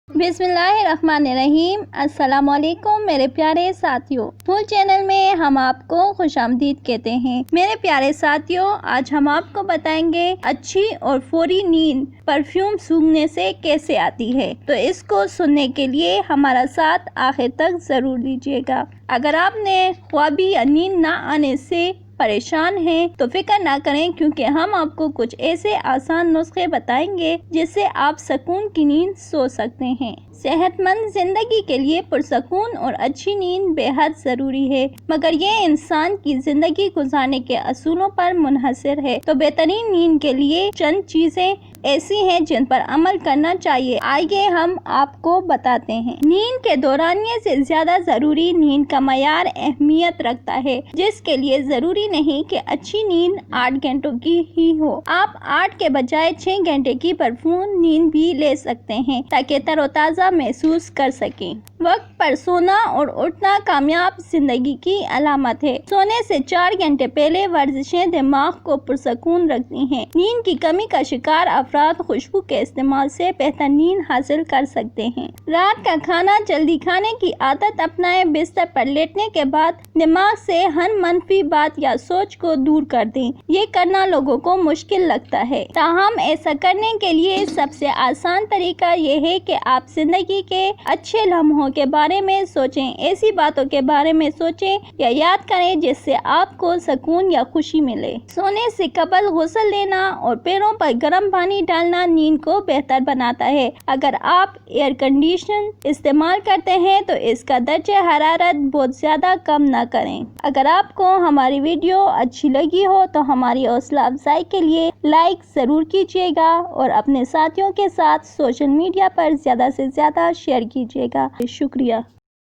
बिस्मिल्लाहिर्रहमानिर्रहीम। अस्सलाम वालेकुम मेरे प्यारे साथियों, फूल चैनल में हम आपको खुश आमदीद कहते हैं। मेरे प्यारे साथियों, आज हम आपको बताएंगे अच्छी और फौरी नींद परफ्यूम सूंघने से कैसे आती है। तो इसको सुनने के लिए हमारा साथ आखिर तक जरूर दीजिएगा। अगर आपने ख्वाबी या नींद ना आने से परेशान हैं तो फिक्र ना करें, क्योंकि हम आपको कुछ ऐसे आसान नुस्खे बताएंगे जिससे आप सुकून की नींद सो सकते हैं। सेहतमंद जिंदगी के लिए पुरसकून और अच्छी नींद बेहद जरूरी है, मगर ये इंसान की जिंदगी गुजारने के असूलों पर मुनहसर है। तो बेहतरीन नींद के लिए चंद चीजें ऐसी हैं जिन पर अमल करना चाहिए। आइए हम आपको बताते हैं। नींद के दौरानिये से ज्यादा जरूरी नींद का मयार अहमियत रखता है, जिसके लिए जरूरी नहीं कि अच्छी नींद 8 घंटों की ही हो। आप 8 के बजाय 6 घंटे की भरपूर नींद भी ले सकते हैं, ताकि तरोताजा महसूस कर सकें। वक्त पर सोना और उठना कामयाब जिंदगी की अलामत है। सोने से 4 घंटे पहले वर्जिशें दिमाग को पुरसकून रखती हैं। नींद की कमी का शिकार अफराद खुशबू के इस्तेमाल से बेहतर नींद हासिल कर सकते हैं। रात का खाना जल्दी खाने की आदत अपनाएं। बिस्तर पर लेटने के बाद दिमाग से हर मनफी बात या सोच को दूर कर दें। ये करना लोगों को मुश्किल लगता है, ताहम ऐसा करने के लिए सबसे आसान तरीका ये है कि आप जिंदगी के अच्छे लम्हों के बारे में सोचें। ऐसी बातों के बारे में सोचें या याद करें जिससे आपको सुकून या खुशी मिले। सोने से कबल गुस्ल लेना और पैरों पर गर्म पानी डालना नींद को बेहतर बनाता है। अगर आप एयर कंडीशन इस्तेमाल करते हैं तो इसका दर्जा हरारत बहुत ज्यादा कम ना करें। अगर आपको हमारी वीडियो अच्छी लगी हो तो हमारी हौसला अफजाई के लिए लाइक जरूर कीजिएगा और अपने साथियों के साथ सोशल मीडिया पर ज्यादा से ज्यादा शेयर कीजिएगा। शुक्रिया।